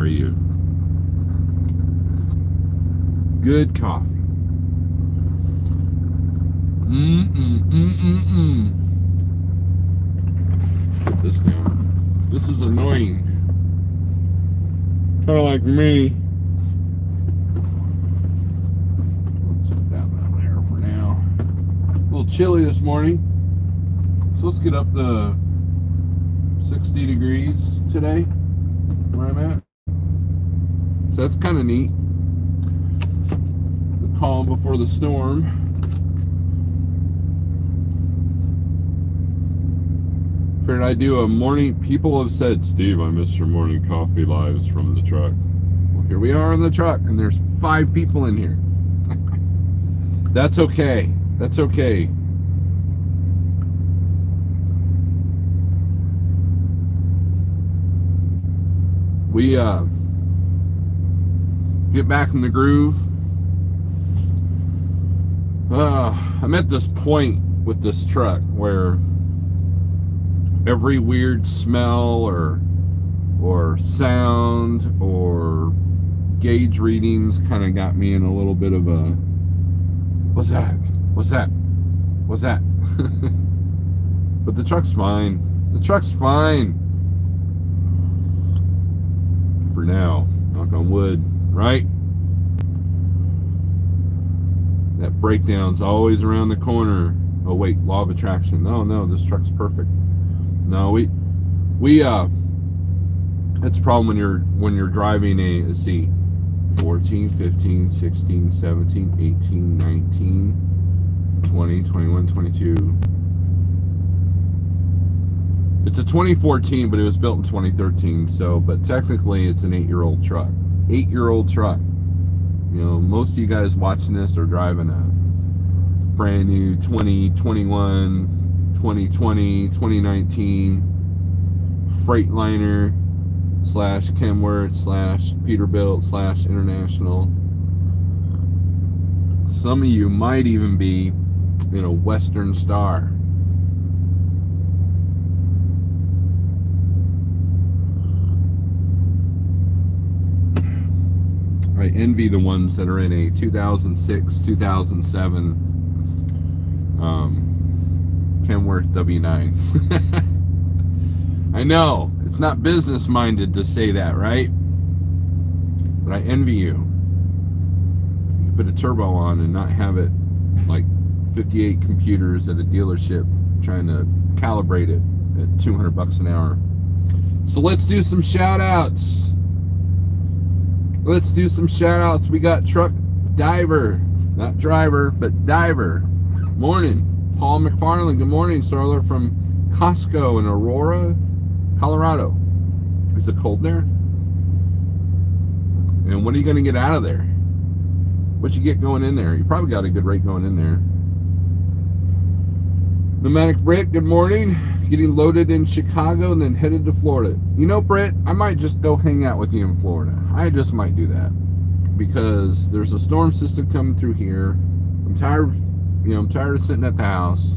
are you? Good coffee. Put this down. This is annoying. Kind of like me. Let's put that down there for now. A little chilly this morning. So let's get up to 60 degrees today, where I'm at. So that's kind of neat. The calm before the storm. Figured I'd do a morning. People have said, Steve, I missed your morning coffee lives from the truck. Well, here we are in the truck, and there's 5 people in here. That's okay. That's okay. We get back in the groove. I'm at this point with this truck where every weird smell or sound or gauge readings kind of got me in a little bit of a what's that? But the truck's fine. The truck's fine. For now, knock on wood, right? That breakdown's always around the corner. Oh wait, law of attraction. No, this truck's perfect. No, we that's a problem when you're driving a, let's see, 14, 15, 16, 17, 18, 19, 20, 21, 22. It's a 2014, but it was built in 2013, so, but technically it's an 8-year-old truck. 8-year-old truck. You know, most of you guys watching this are driving a brand new 2021, 2020, 2019 Freightliner / Kenworth / Peterbilt / International. Some of you might even be, you know, Western Star. I envy the ones that are in a 2006, 2007 Kenworth W9. I know, it's not business minded to say that, right? But I envy you. You can put a turbo on and not have it like 58 computers at a dealership trying to calibrate it at $200 an hour. So let's do some shout outs. Let's do some shout outs. We got Truck Diver, not driver, but diver. Morning. Paul McFarland, good morning. Snorelord from Costco in Aurora, Colorado. Is it cold there? And what are you going to get out of there? What you get going in there? You probably got a good rate going in there. Pneumatic Brick, good morning. Getting loaded in Chicago and then headed to Florida. You know, Britt, I might just go hang out with you in Florida. I just might do that because there's a storm system coming through here. I'm tired, I'm tired of sitting at the house.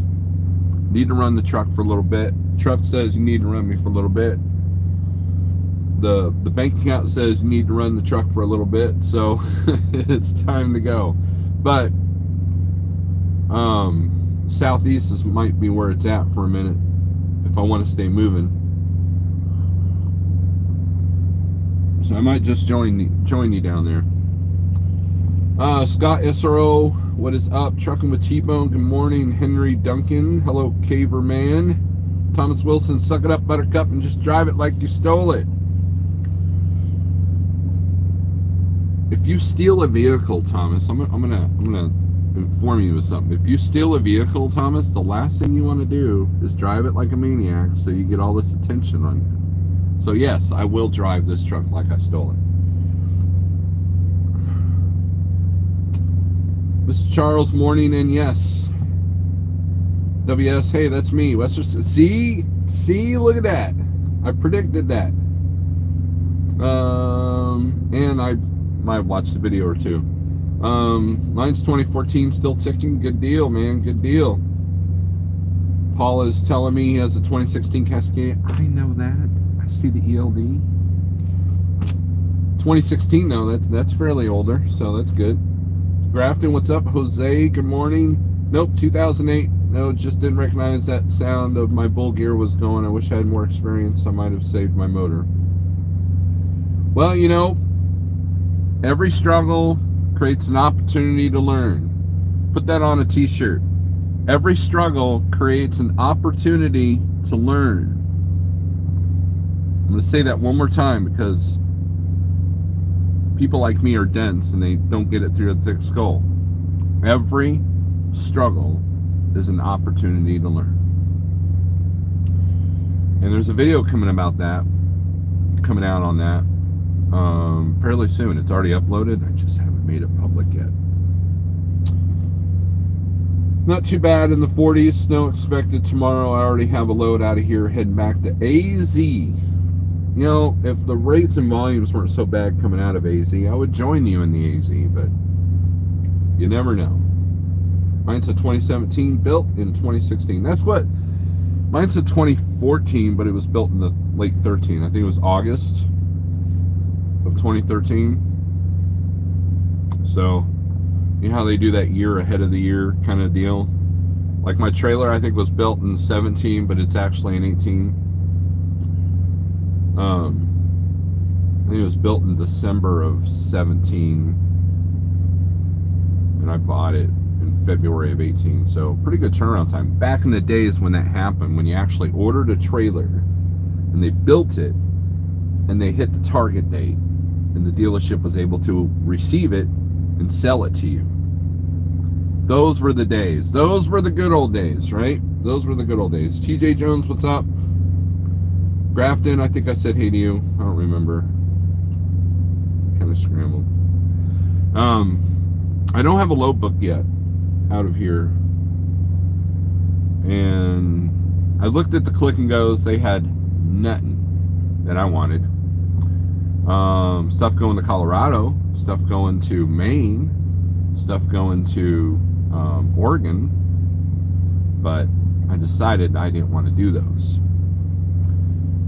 Need to run the truck for a little bit. Truck says you need to run me for a little bit. The bank account says you need to run the truck for a little bit, so it's time to go. But southeast might be where it's at for a minute if I want to stay moving. So I might just join you down there. Scott SRO, what is up? Trucking with T-Bone, good morning. Henry Duncan, hello Caver Man. Thomas Wilson, suck it up Buttercup and just drive it like you stole it. If you steal a vehicle, Thomas, I'm gonna inform you of something. If you steal a vehicle, Thomas, the last thing you want to do is drive it like a maniac so you get all this attention on you. So yes, I will drive this truck like I stole it. Mr. Charles, morning, and yes. WS, hey, that's me. Western, see, look at that. I predicted that. And I might have watched a video or two. Mine's 2014, still ticking. Good deal, man. Good deal. Paul is telling me he has a 2016 Cascade. I know that. I see the ELD. 2016 though, that's fairly older, so that's good. Grafton, what's up? Jose, good morning. Nope, 2008. No, just didn't recognize that sound of my bull gear was going. I wish I had more experience. I might have saved my motor. Well, you know, every struggle creates an opportunity to learn. Put that on a t-shirt. Every struggle creates an opportunity to learn. I'm going to say that one more time because people like me are dense and they don't get it through the thick skull. Every struggle is an opportunity to learn. And there's a video coming out on that fairly soon. It's already uploaded. I just haven't made it public yet. Not too bad in the 40s. Snow expected tomorrow. I already have a load out of here heading back to AZ. You know, if the rates and volumes weren't so bad coming out of AZ, I would join you in the AZ, but you never know. Mine's a 2017, built in 2016. Mine's a 2014, but it was built in the late 13. I think it was August of 2013. So, you know how they do that year ahead of the year kind of deal? Like my trailer, I think, was built in 17, but it's actually in 18. I think it was built in December of 17, and I bought it in February of 18. So pretty good turnaround time. Back in the days when that happened, when you actually ordered a trailer and they built it and they hit the target date and the dealership was able to receive it and sell it to you. Those were the days. Those were the good old days, right? Those were the good old days. TJ Jones, what's up? Grafton, I think I said hey to you. I don't remember. Kind of scrambled. I don't have a load book yet out of here. And I looked at the click and goes. They had nothing that I wanted. Stuff going to Colorado. Stuff going to Maine. Stuff going to Oregon. But I decided I didn't want to do those.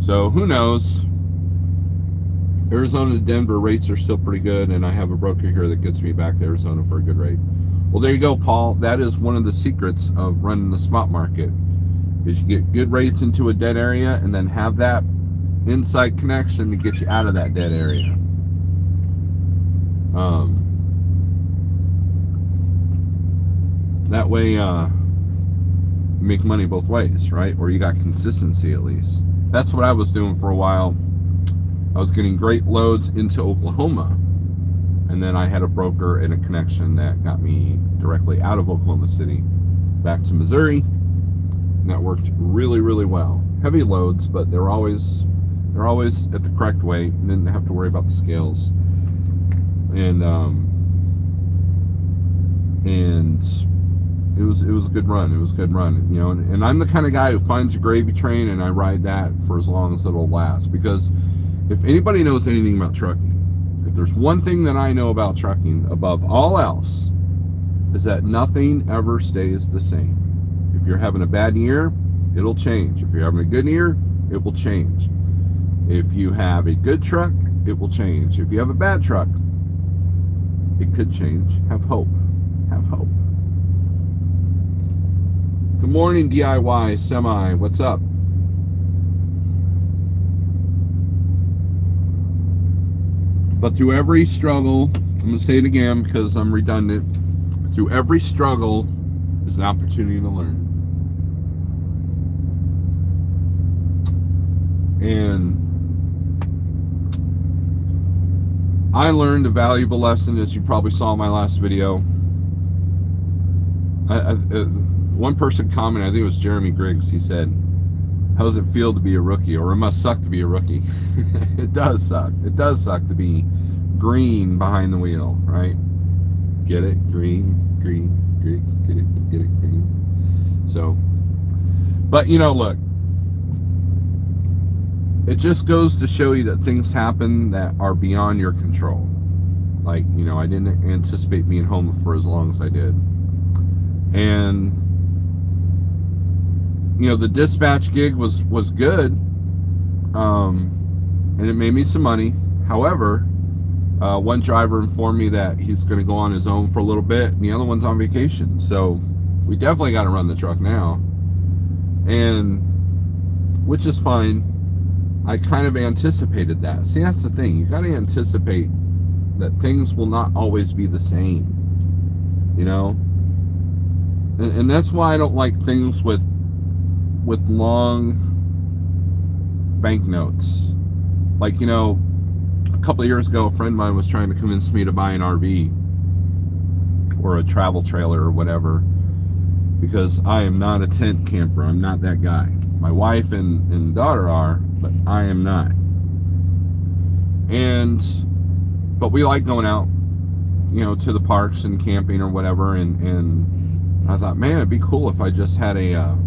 So who knows? Arizona to Denver rates are still pretty good, and I have a broker here that gets me back to Arizona for a good rate. Well, there you go, Paul. That is one of the secrets of running the spot market, is you get good rates into a dead area and then have that inside connection to get you out of that dead area. That way you make money both ways, right? Or you got consistency at least. That's what I was doing for a while. I was getting great loads into Oklahoma, and then I had a broker and a connection that got me directly out of Oklahoma City back to Missouri, and that worked really, really well. Heavy loads, but they're always at the correct weight, and didn't have to worry about the scales. And it was a good run. It was a good run, you know. And I'm the kind of guy who finds a gravy train and I ride that for as long as it'll last. Because if anybody knows anything about trucking, if there's one thing that I know about trucking above all else, is that nothing ever stays the same. If you're having a bad year, it'll change. If you're having a good year, it will change. If you have a good truck, it will change. If you have a bad truck, it could change. Have hope. Have hope. Good morning, DIY Semi. What's up? But through every struggle, I'm going to say it again because I'm redundant. Through every struggle is an opportunity to learn. And I learned a valuable lesson, as you probably saw in my last video. One person commented, I think it was Jeremy Griggs, he said, how does it feel to be a rookie? Or it must suck to be a rookie. It does suck. It does suck to be green behind the wheel, right? Get it? Green, green, green, get it, green. So, but you know, look, it just goes to show you that things happen that are beyond your control. Like, you know, I didn't anticipate being home for as long as I did. And, you know, the dispatch gig was good. And it made me some money. However, One driver informed me that he's going to go on his own for a little bit, and the other one's on vacation. So we definitely got to run the truck now, and which is fine. I kind of anticipated that. See, that's the thing. You got to anticipate that things will not always be the same, you know. And that's why I don't like things with long banknotes. Like, you know, a couple of years ago, a friend of mine was trying to convince me to buy an RV or a travel trailer or whatever, because I am not a tent camper. I'm not that guy. My wife and daughter are, but I am not. But we like going out, you know, to the parks and camping or whatever, and I thought, man, it'd be cool if I just had a, you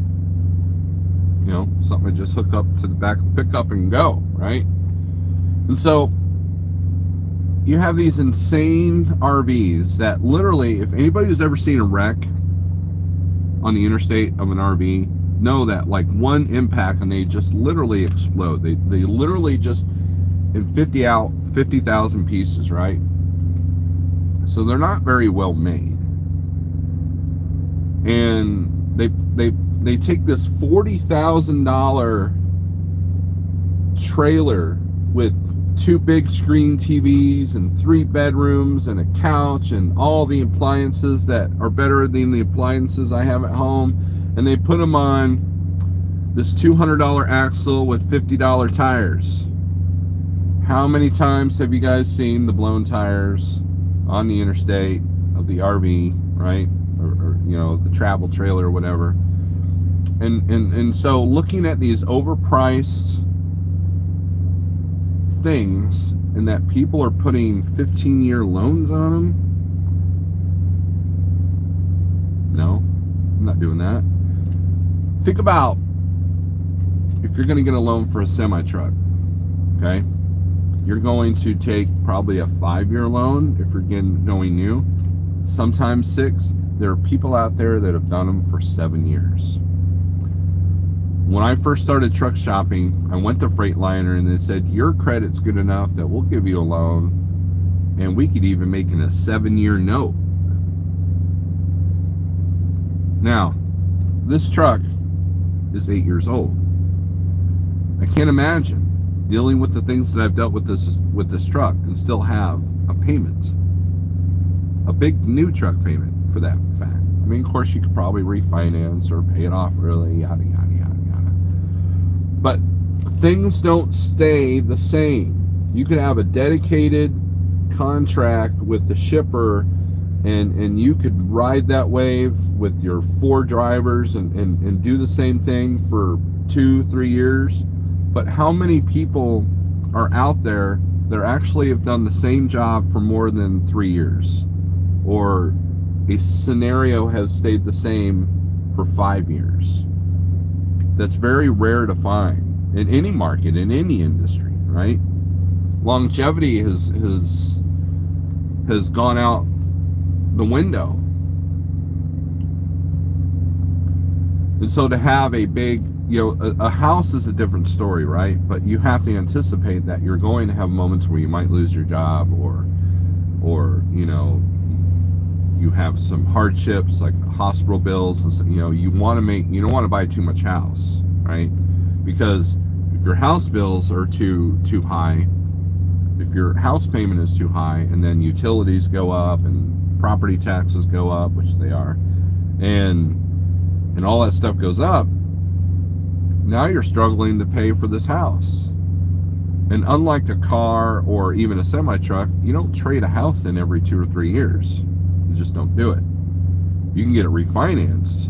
know, something to just hook up to the back of the pickup and go, right? And so you have these insane RVs that literally, if anybody who's ever seen a wreck on the interstate of an RV, know that like one impact and they just literally explode. They literally just in 50,000 pieces, right? So they're not very well made. And they take this $40,000 trailer with 2 big screen TVs and 3 bedrooms and a couch and all the appliances that are better than the appliances I have at home, and they put them on this $200 axle with $50 tires. How many times have you guys seen the blown tires on the interstate of the RV, right? Or you know, the travel trailer or whatever. And so looking at these overpriced things, and that people are putting 15-year loans on them. No, I'm not doing that. Think about if you're going to get a loan for a semi-truck, okay? You're going to take probably a 5-year loan if you're going new, sometimes 6. There are people out there that have done them for 7 years. When I first started truck shopping, I went to Freightliner and they said, your credit's good enough that we'll give you a loan, and we could even make it a 7-year note. Now, this truck is 8 years old. I can't imagine dealing with the things that I've dealt with this truck and still have a payment, a big new truck payment for that fact. I mean, of course, you could probably refinance or pay it off early, yada, yada, yada, yada. But things don't stay the same. You could have a dedicated contract with the shipper, and you could ride that wave with your 4 drivers and do the same thing for 2-3 years. But how many people are out there that actually have done the same job for more than 3 years? Or a scenario has stayed the same for 5 years? That's very rare to find in any market, in any industry, right? Longevity has gone out the window. And so to have a big, you know, a house is a different story, right? But you have to anticipate that you're going to have moments where you might lose your job, or you know, you have some hardships like hospital bills. You know, you don't want to buy too much house, right? Because if your house bills are too high, if your house payment is too high, and then utilities go up and property taxes go up, which they are, and all that stuff goes up, now you're struggling to pay for this house. And unlike a car or even a semi-truck, you don't trade a house in every 2 or 3 years. You just don't do it. You can get it refinanced,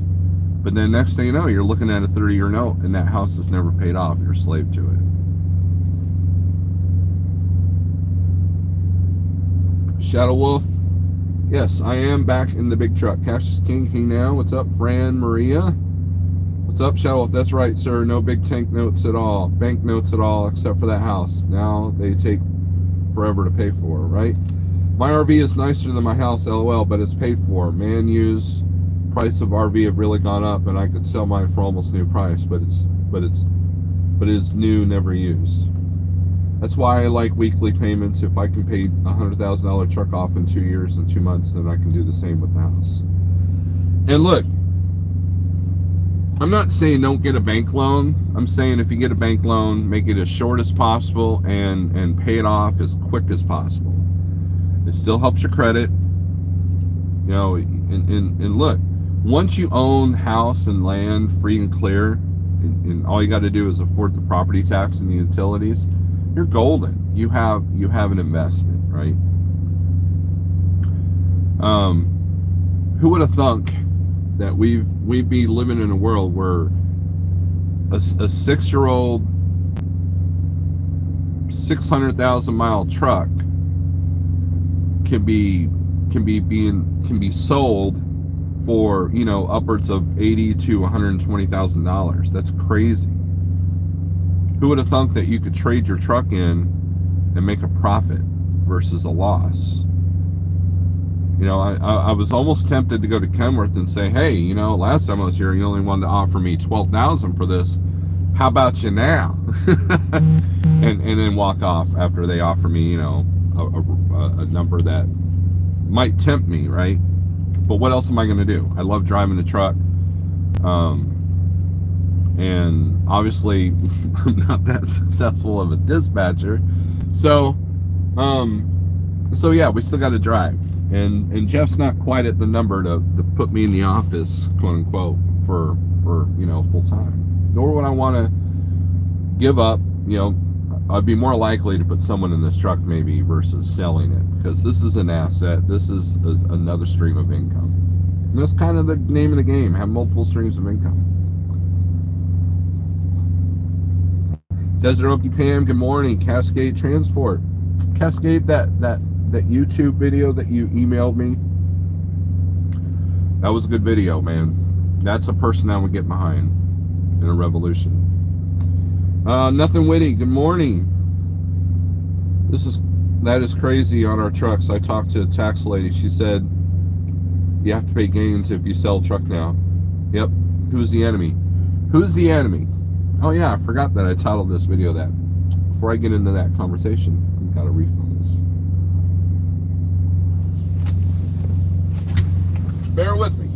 but then next thing you know, you're looking at a 30-year note, and that house is never paid off. You're a slave to it. Shadow Wolf, yes, I am back in the big truck. Cash is King, hey now. What's up, Fran Maria? What's up, Shadow Wolf? That's right, sir. No big bank notes at all, except for that house. Now they take forever to pay for, right? My RV is nicer than my house, LOL, but it's paid for. Man, used price of RV have really gone up, and I could sell mine for almost new price, but it is new, never used. That's why I like weekly payments. If I can pay $100,000 truck off in 2 years and 2 months, then I can do the same with the house. And look, I'm not saying don't get a bank loan. I'm saying if you get a bank loan, make it as short as possible and pay it off as quick as possible. It still helps your credit. You know, and look, once you own house and land free and clear, and all you got to do is afford the property tax and the utilities, you're golden. You have an investment, right? Who would have thunk that we'd be living in a world where a 6-year-old 600,000-mile truck can be sold for, you know, upwards of $80,000 to $120,000. That's crazy. Who would have thunk that you could trade your truck in and make a profit versus a loss? You know, I was almost tempted to go to Kenworth and say, hey, you know, last time I was here, you only wanted to offer me $12,000 for this. How about you now? and then walk off after they offer me, you know, a number that might tempt me, right? But what else am I going to do? I love driving the truck. And obviously I'm not that successful of a dispatcher. So yeah, we still got to drive. And Jeff's not quite at the number to put me in the office, quote unquote, for you know, full time. Nor would I want to give up, you know, I'd be more likely to put someone in this truck maybe versus selling it, because this is an asset. This is another stream of income. And that's kind of the name of the game, have multiple streams of income. Desert Okie Pam, good morning. Cascade Transport. Cascade, that YouTube video that you emailed me, that was a good video, man. That's a person I would get behind in a revolution. Nothing witty, good morning. That is crazy on our trucks. I talked to a tax lady. She said you have to pay gains if you sell a truck now. Yep. Who's the enemy? Who's the enemy? Oh yeah, I forgot that I titled this video that. Before I get into that conversation, I've got to refill this. Bear with me.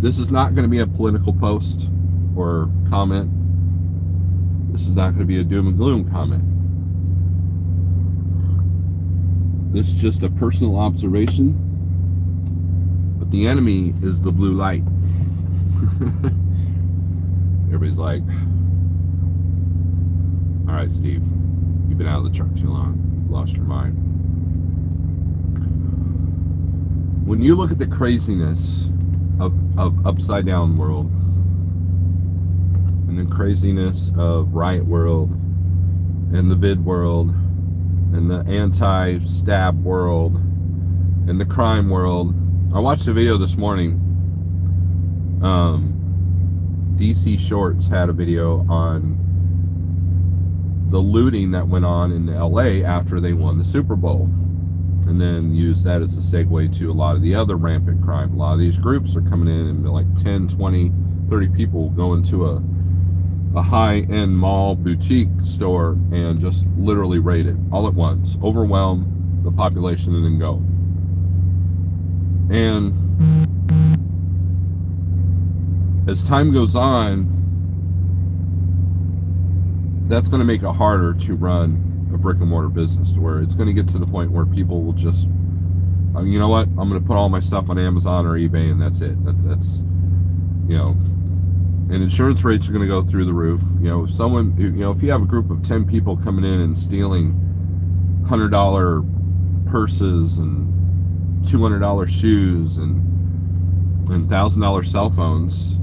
This is not going to be a political post or comment. This is not going to be a doom and gloom comment. This is just a personal observation. But the enemy is the blue light. Everybody's like, all right, Steve, you've been out of the truck too long. You've lost your mind. When you look at the craziness of upside down world and the craziness of riot world and the vid world and the anti-stab world and the crime world. I watched a video this morning. DC Shorts had a video on the looting that went on in LA after they won the Super Bowl, and then use that as a segue to a lot of the other rampant crime. A lot of these groups are coming in and like 10, 20, 30 people go into a high-end mall boutique store and just literally raid it all at once, overwhelm the population and then go. And as time goes on, that's going to make it harder to run a brick and mortar business, to where it's going to get to the point where people will just, you know what, I'm going to put all my stuff on Amazon or eBay and that's it. That's, you know, and insurance rates are going to go through the roof. You know, if someone, you know, if you have a group of 10 people coming in and stealing $100 purses and $200 shoes and $1,000 cell phones,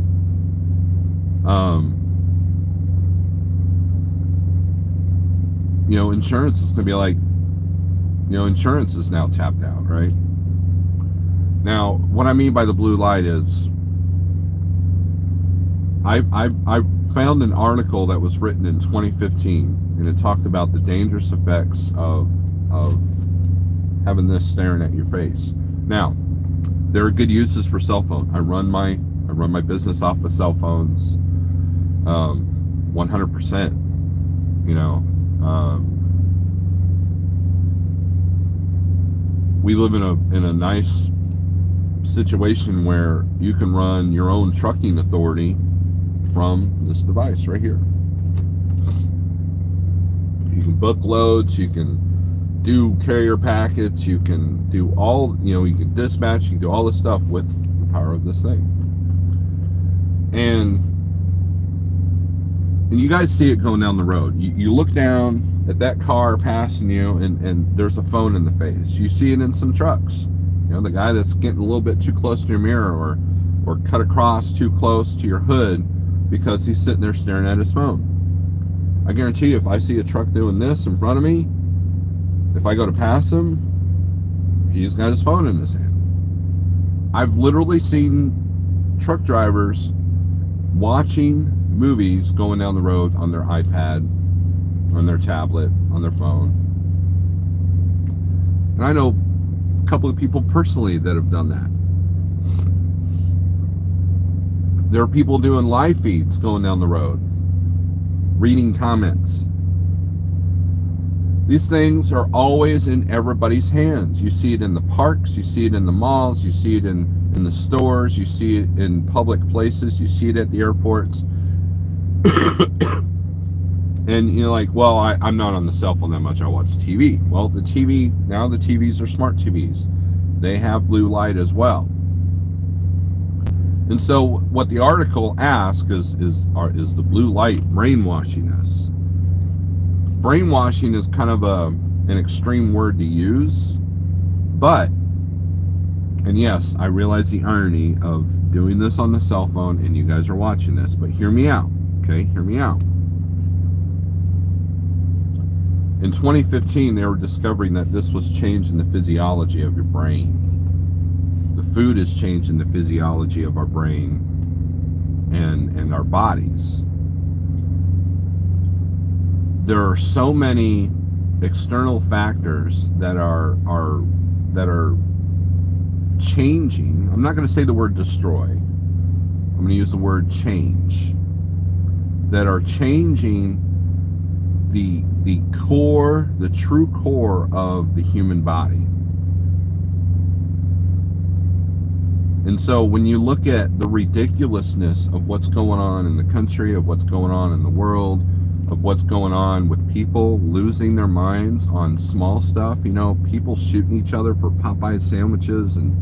you know, insurance is going to be like, you know, insurance is now tapped out, right? Now, what I mean by the blue light is, I found an article that was written in 2015, and it talked about the dangerous effects of having this staring at your face. Now, there are good uses for cell phone. I run my business off of cell phones, 100%. You know, we live in a nice situation where you can run your own trucking authority from this device right here. You can book loads, you can do carrier packets, you can do all, you can dispatch, you can do all this stuff with the power of this thing. And you guys see it going down the road. You look down at that car passing you, and there's a phone in the face. You see it in some trucks. The guy that's getting a little bit too close to your mirror, or cut across too close to your hood because he's sitting there staring at his phone. I guarantee you, if I see a truck doing this in front of me, if I go to pass him, he's got his phone in his hand. I've literally seen truck drivers watching movies going down the road on their iPad, on their tablet, on their phone. And I know a couple of people personally that have done that. There are people doing live feeds going down the road, reading comments. These things are always in everybody's hands. You see it in the parks, you see it in the malls, you see it in the stores, you see it in public places, you see it at the airports. And you're like, well, I'm not on the cell phone that much, I watch TV. Well, the TVs are smart TVs. They have blue light as well. And so what the article asks is the blue light brainwashing us? Brainwashing is kind of an extreme word to use, but, and yes, I realize the irony of doing this on the cell phone and you guys are watching this, but hear me out, okay? Hear me out. In 2015, they were discovering that this was changing the physiology of your brain. The food is changing the physiology of our brain and our bodies. There are so many external factors that are changing. I'm not going to say the word destroy. I'm going to use the word change. That are changing the core, the true core of the human body. And so when you look at the ridiculousness of what's going on in the country, of what's going on in the world, of what's going on with people losing their minds on small stuff, people shooting each other for Popeye sandwiches and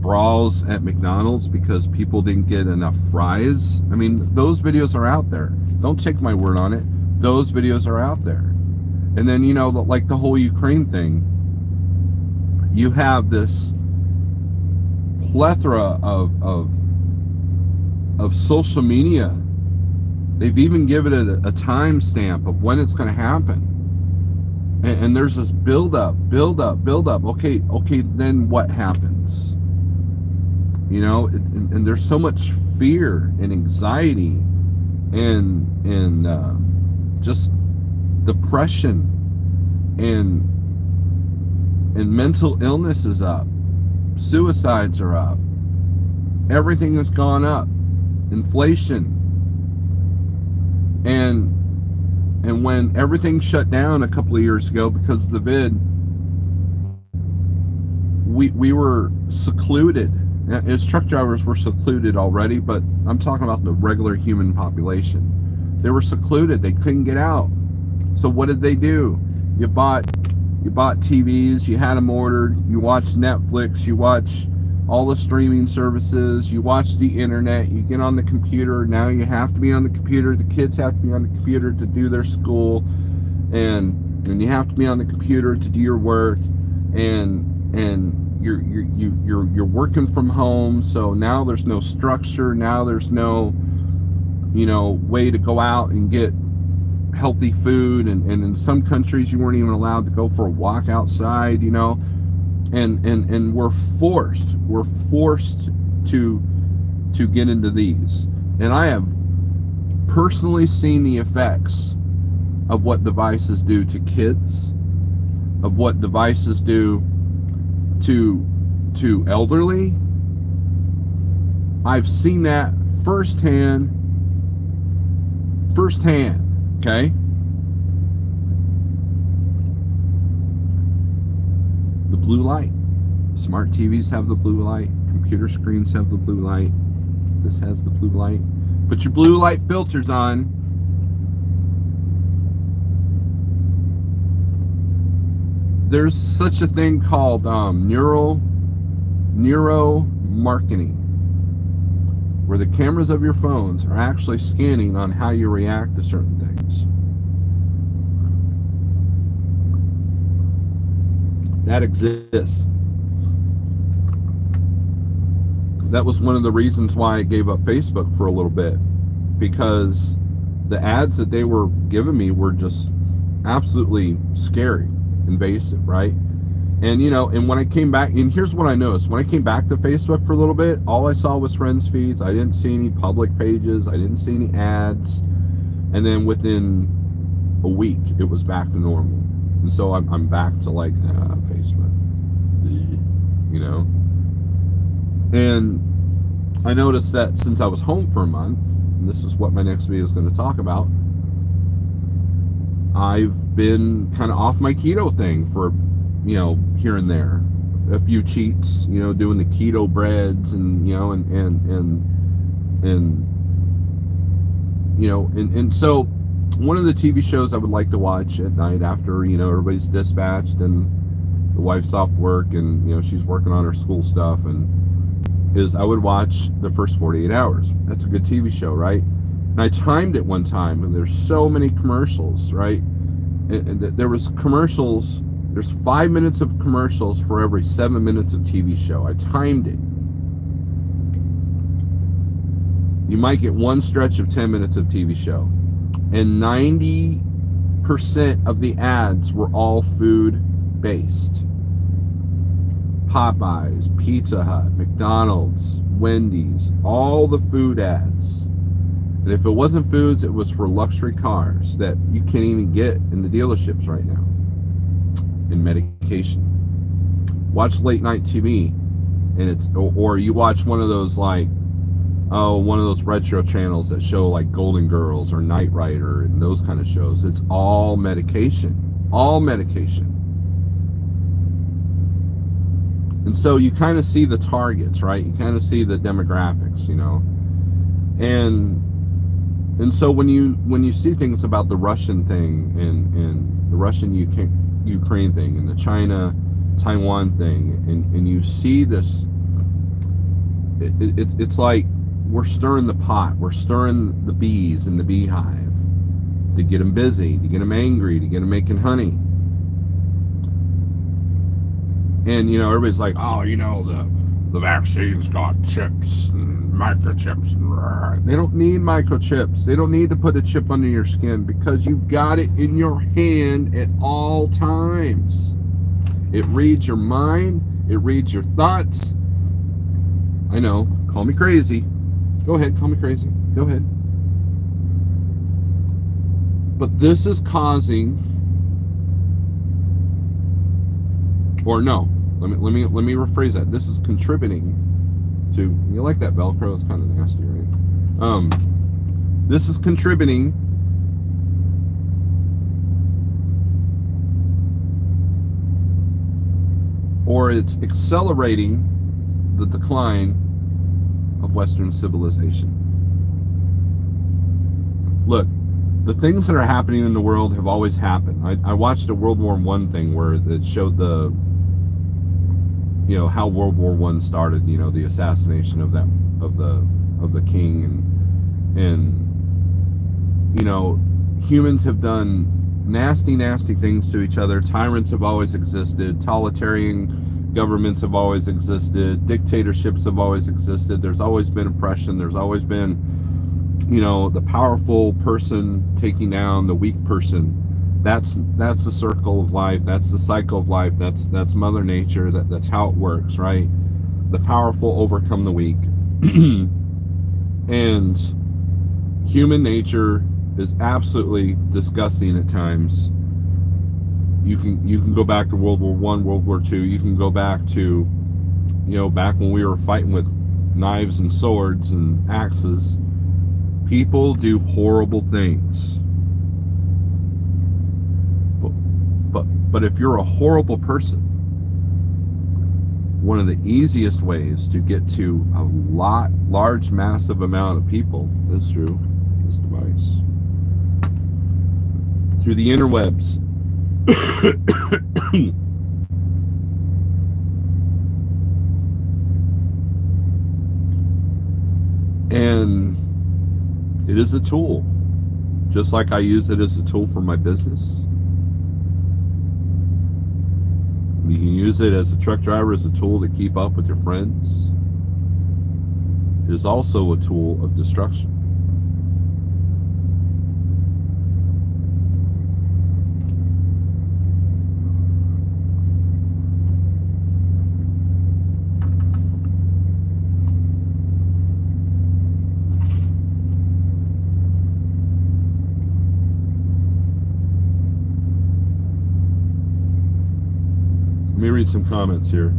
brawls at McDonald's because people didn't get enough fries. I mean, those videos are out there. Don't take my word on it. Those videos are out there. And then, like the whole Ukraine thing, you have this plethora of social media. They've even given it a time stamp of when it's going to happen. And there's this build up. Okay, then what happens? And there's so much fear and anxiety and just depression and mental illness is up. Suicides are up. Everything has gone up. Inflation. And when everything shut down a couple of years ago because of the vid, we were secluded. As truck drivers were secluded already, but I'm talking about the regular human population. They were secluded. They couldn't get out. So what did they do? You bought TVs, you had them ordered, you watched Netflix, you watch all the streaming services, you watch the internet, you get on the computer. Now you have to be on the computer. The kids have to be on the computer to do their school, and you have to be on the computer to do your work, and you're working from home. So now there's no structure. Now there's no way to go out and get healthy food, and in some countries you weren't even allowed to go for a walk outside, and we're forced to get into these. And I have personally seen the effects of what devices do to kids, of what devices do to elderly. I've seen that firsthand, okay? The blue light. Smart TVs have the blue light. Computer screens have the blue light. This has the blue light. Put your blue light filters on. There's such a thing called neuro marketing, where the cameras of your phones are actually scanning on how you react to certain things. That exists. That was one of the reasons why I gave up Facebook for a little bit, because the ads that they were giving me were just absolutely scary, invasive, right? And and when I came back, and here's what I noticed: when I came back to Facebook for a little bit, all I saw was friends feeds. I didn't see any public pages. I didn't see any ads. And then within a week, it was back to normal. And so I'm back to like Facebook, And I noticed that since I was home for a month, and this is what my next video is going to talk about, I've been kind of off my keto thing for, here and there. A few cheats, doing the keto breads and so one of the TV shows I would like to watch at night after, everybody's dispatched and the wife's off work and, she's working on her school stuff, and is I would watch the first 48 hours. That's a good TV show, right? And I timed it one time, and there's so many commercials, right? And there was commercials. There's 5 minutes of commercials for every 7 minutes of TV show. I timed it. You might get one stretch of 10 minutes of TV show, and 90% of the ads were all food based. Popeyes, Pizza Hut, McDonald's, Wendy's, all the food ads. And if it wasn't foods, it was for luxury cars that you can't even get in the dealerships right now. And medication. Watch late night TV, and it's or you watch one of those one of those retro channels that show like Golden Girls or Knight Rider and those kind of shows. It's all medication. All medication. And so you kind of see the targets, right? You kind of see the demographics, And so when you see things about the Russian thing and the Russian Ukraine thing and the China-Taiwan thing, and you see this, it's like we're stirring the pot. We're stirring the bees in the beehive to get them busy, to get them angry, to get them making honey. And, everybody's like, oh, the vaccine's got chips and microchips. And they don't need microchips. They don't need to put a chip under your skin, because you've got it in your hand at all times. It reads your mind. It reads your thoughts. I know. Call me crazy. Go ahead. Call me crazy. Go ahead. But this is causing, or no, let me rephrase that. This is contributing to, you like that Velcro? It's kind of nasty, right? This is contributing or it's accelerating the decline of Western civilization. Look, the things that are happening in the world have always happened. I watched a World War I thing where it showed the, how World War I started. The assassination of the king, and humans have done nasty things to each other. Tyrants have always existed. Totalitarian governments have always existed. Dictatorships have always existed. There's always been oppression. There's always been, the powerful person taking down the weak person. That's the circle of life. That's the cycle of life. That's Mother Nature. That's how it works, right? The powerful overcome the weak. And Human nature is absolutely disgusting at times. You can go back to World War One, World War Two. You can go back to, back when we were fighting with knives and swords and axes. People do horrible things. But if you're a horrible person, one of the easiest ways to get to a large, massive amount of people is through this device. Through the interwebs. And it is a tool, just like I use it as a tool for my business. You can use it as a truck driver, as a tool to keep up with your friends. It is also a tool of destruction. Let me read some comments here.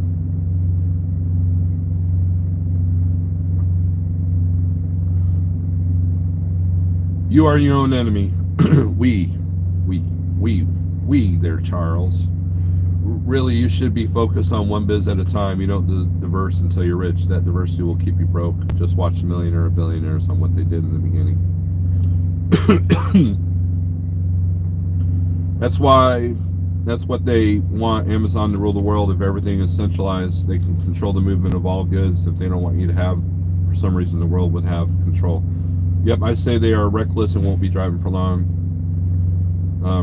You are your own enemy. we there, Charles. Really, you should be focused on one biz at a time. You don't diverse until you're rich. That diversity will keep you broke. Just watch Millionaire or Billionaires on what they did in the beginning. That's what they want Amazon to rule the world. If everything is centralized, they can control the movement of all goods. If they don't want you to have, for some reason, the world would have control. Yep, I say they are reckless and won't be driving for long.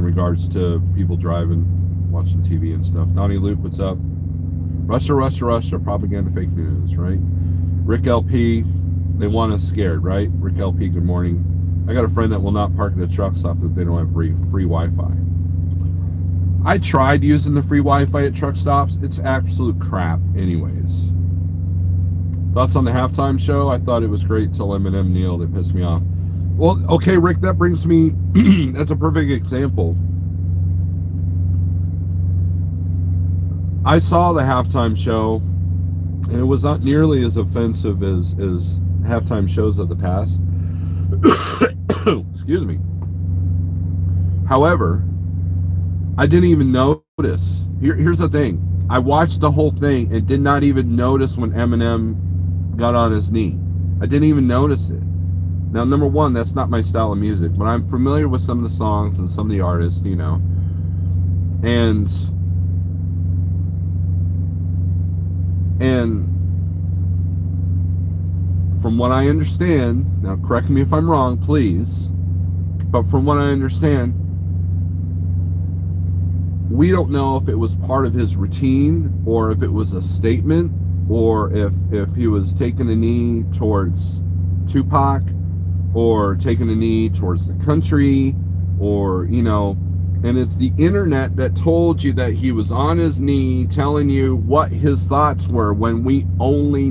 Regards to people driving, watching TV and stuff. Donnie Luke, what's up? Russia, propaganda, fake news, right? Rick LP, they want us scared, right? Rick LP, good morning. I got a friend that will not park at a truck stop if they don't have free Wi-Fi. I tried using the free Wi-Fi at truck stops. It's absolute crap anyways. Thoughts on the halftime show? I thought it was great till Eminem kneeled. It pissed me off. Well, okay, Rick, that brings me... that's a perfect example. I saw the halftime show, and it was not nearly as offensive as halftime shows of the past. Excuse me. However, I didn't even notice. Here's the thing. I watched the whole thing and did not even notice when Eminem got on his knee. I didn't even notice it. Now, number one, that's not my style of music, but I'm familiar with some of the songs and some of the artists, And from what I understand, now correct me if I'm wrong, please, but from what I understand, we don't know if it was part of his routine or if it was a statement or if he was taking a knee towards Tupac or taking a knee towards the country or, and it's the internet that told you that he was on his knee telling you what his thoughts were when we only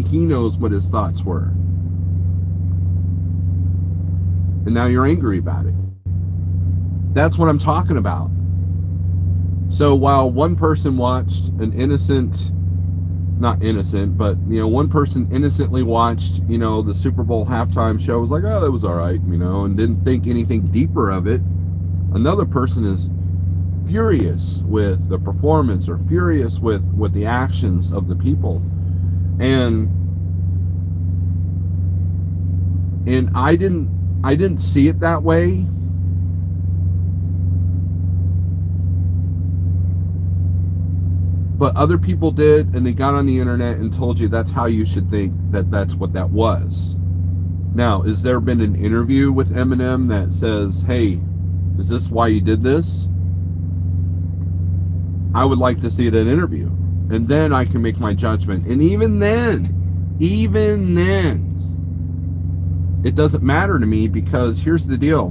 he knows what his thoughts were. And now you're angry about it. That's what I'm talking about. So while one person watched an not innocent, but one person innocently watched, the Super Bowl halftime show, was like, oh, that was all right, and didn't think anything deeper of it. Another person is furious with the performance or furious with the actions of the people. And I didn't see it that way. But other people did, and they got on the internet and told you that's how you should think, that's what that was. Now, has there been an interview with Eminem that says, hey, is this why you did this? I would like to see that interview. And then I can make my judgment. And even then, it doesn't matter to me, because here's the deal.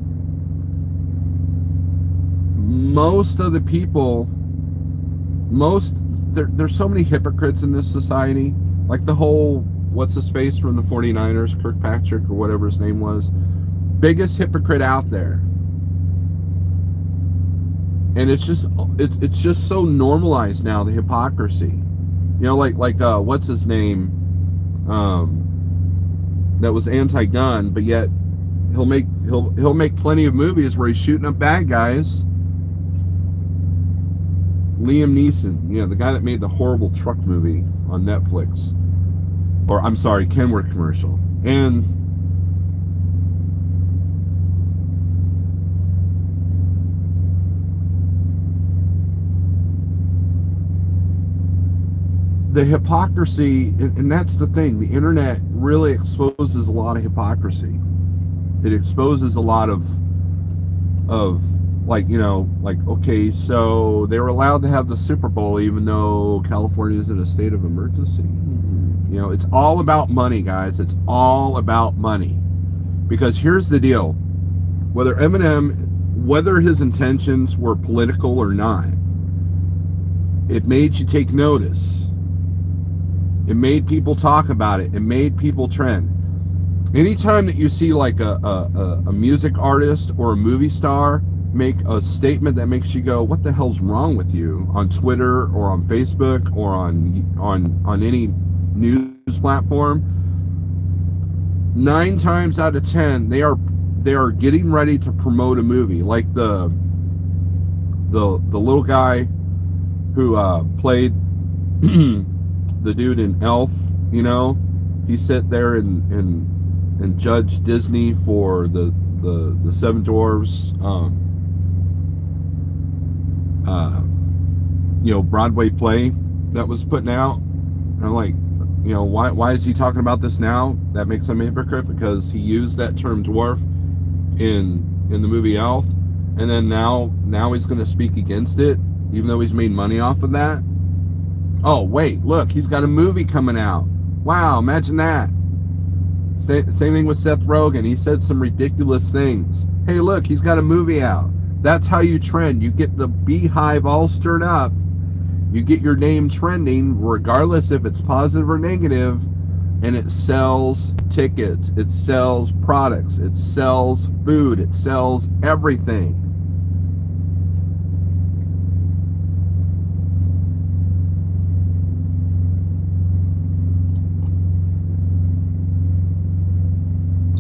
Most of the people, there's so many hypocrites in this society. Like the whole, what's his face from the 49ers, Kirkpatrick or whatever his name was. biggest hypocrite out there. And it's just so normalized now, the hypocrisy. You know, like what's his name? That was anti-gun, but yet he'll make plenty of movies where he's shooting up bad guys. Liam Neeson, you know, the guy that made the horrible truck movie on Netflix. Or I'm sorry, Kenworth commercial. And the hypocrisy, and that's the thing, the internet really exposes a lot of hypocrisy. It exposes a lot of like, you know, like, okay, so they were allowed to have the Super Bowl even though California is in a state of emergency. You know, it's all about money, guys. It's all about money. Because here's the deal. Whether his intentions were political or not, it made you take notice. It made people talk about it. It made people trend. Anytime that you see like a music artist or a movie star make a statement that makes you go, what the hell's wrong with you, on Twitter or on Facebook or on any news platform, 9 times out of 10 they are getting ready to promote a movie. Like the little guy who played the dude in Elf, you know, he sat there and judged Disney for the Seven Dwarfs, you know, Broadway play that was putting out. And I'm like, you know, why is he talking about this now? That makes him a hypocrite because he used that term dwarf in the movie Elf, and then now he's going to speak against it, even though he's made money off of that. Oh, wait, look, he's got a movie coming out. Wow, imagine that. Same thing with Seth Rogen. He said some ridiculous things. Hey, look, he's got a movie out. That's how you trend. You get the beehive all stirred up. You get your name trending, regardless if it's positive or negative, and it sells tickets. It sells products. It sells food. It sells everything.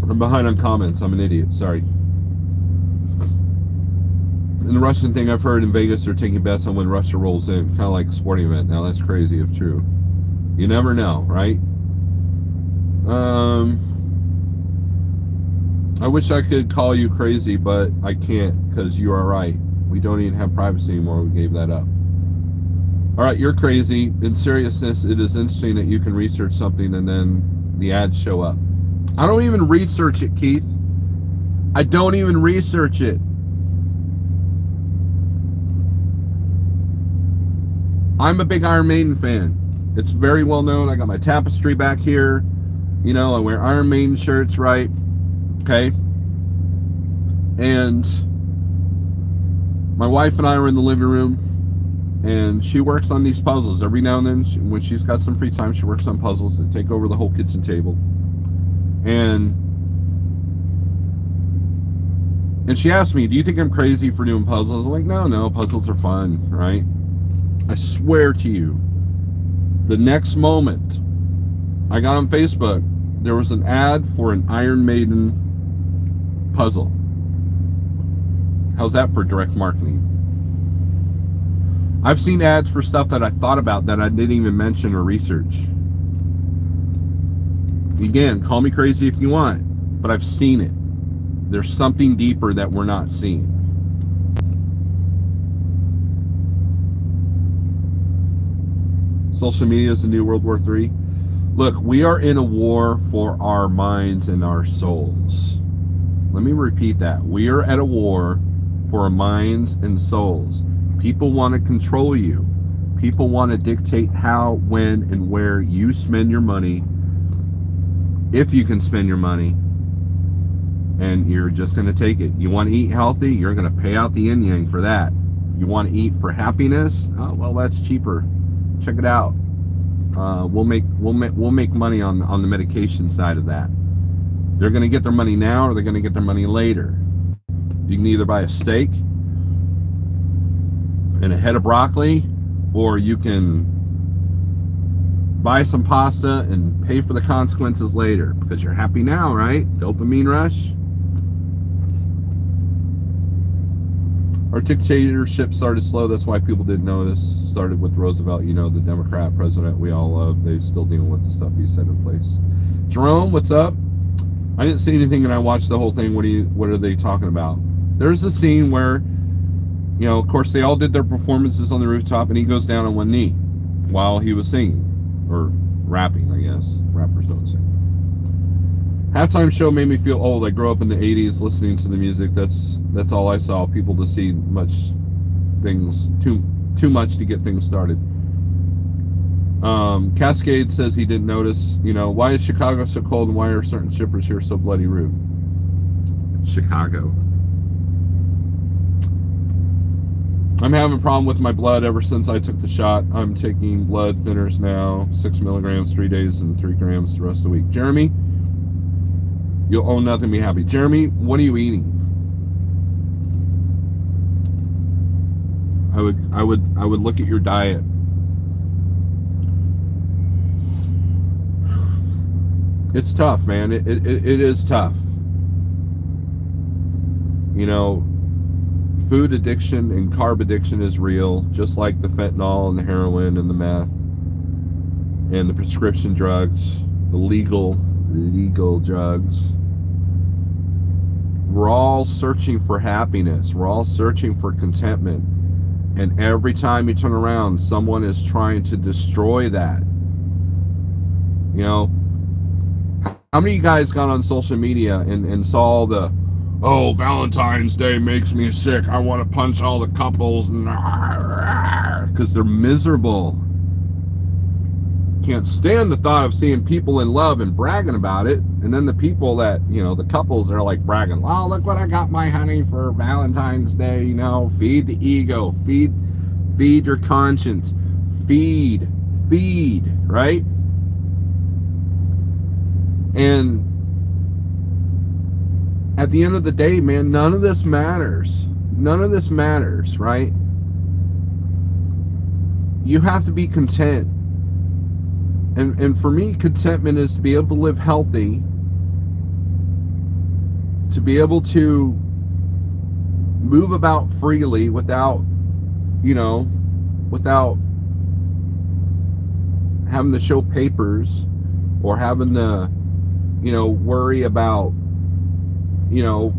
I'm behind on comments. I'm an idiot. Sorry. And the Russian thing, I've heard in Vegas they're taking bets on when Russia rolls in. Kind of like a sporting event. Now that's crazy if true. You never know, right? I wish I could call you crazy, but I can't because you are right. We don't even have privacy anymore. We gave that up. All right, you're crazy. In seriousness, it is interesting that you can research something and then the ads show up. I don't even research it, Keith. I don't even research it. I'm a big Iron Maiden fan. It's very well known. I got my tapestry back here. You know, I wear Iron Maiden shirts, right? Okay. And my wife and I are in the living room, and she works on these puzzles. Every now and then, when she's got some free time, she works on puzzles that take over the whole kitchen table. And she asked me, do you think I'm crazy for doing puzzles? I'm like, no, puzzles are fun, right? I swear to you, the next moment I got on Facebook, there was an ad for an Iron Maiden puzzle. How's that for direct marketing? I've seen ads for stuff that I thought about that I didn't even mention or research. Again, call me crazy if you want, but I've seen it. There's something deeper that we're not seeing. Social media is the new World War III. Look, we are in a war for our minds and our souls. Let me repeat that. We are at a war for our minds and souls. People want to control you. People want to dictate how, when, and where you spend your money. If you can spend your money, and you're just going to take it. You want to eat healthy, you're going to pay out the yin yang for that. You want to eat for happiness? Oh, well, that's cheaper. Check it out. We'll make money on the medication side of that. They're going to get their money now or they're going to get their money later. You can either buy a steak and a head of broccoli, or you can buy some pasta and pay for the consequences later, because you're happy now, right? Dopamine rush. Our dictatorship started slow. That's why people didn't notice. Started with Roosevelt, you know, the Democrat president we all love. They're still dealing with the stuff he set in place. Jerome, what's up? I didn't see anything and I watched the whole thing. What are they talking about? There's a scene where, you know, of course they all did their performances on the rooftop and he goes down on one knee while he was singing. Or rapping, I guess. Rappers don't sing. Halftime show made me feel old. I grew up in the 80s listening to the music. That's all I saw. People to see much things, too much to get things started. Cascade says he didn't notice, you know, why is Chicago so cold and why are certain shippers here so bloody rude? It's Chicago. I'm having a problem with my blood ever since I took the shot. I'm taking blood thinners now, 6 milligrams 3 days and 3 grams the rest of the week. Jeremy, you'll own nothing, be happy. Jeremy, what are you eating? I would look at your diet. It's tough, man. It is tough. You know, food addiction and carb addiction is real, just like the fentanyl and the heroin and the meth and the prescription drugs, the legal drugs. We're all searching for happiness. We're all searching for contentment. And every time you turn around, someone is trying to destroy that. You know, how many of you guys got on social media and saw the, oh, Valentine's Day makes me sick, I want to punch all the couples, because they're miserable. Can't stand the thought of seeing people in love and bragging about it. And then the people that, you know, the couples are like bragging, oh, look what I got my honey for Valentine's Day. You know, feed the ego, feed your conscience, feed, right? And at the end of the day, man, none of this matters. None of this matters, right? You have to be content. And for me, contentment is to be able to live healthy, to be able to move about freely without, you know, without having to show papers or having to, you know, worry about, you know,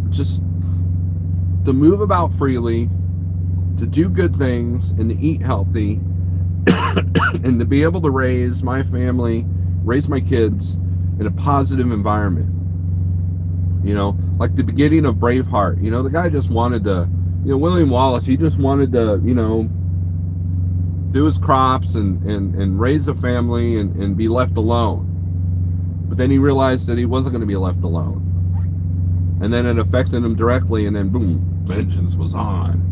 just to move about freely, to do good things and to eat healthy, and to be able to raise my family, raise my kids in a positive environment. You know, like the beginning of Braveheart, you know, the guy just wanted to, you know, William Wallace, he just wanted to, you know, do his crops and raise a family and be left alone. But then he realized that he wasn't going to be left alone. And then it affected him directly, and then boom, vengeance was on.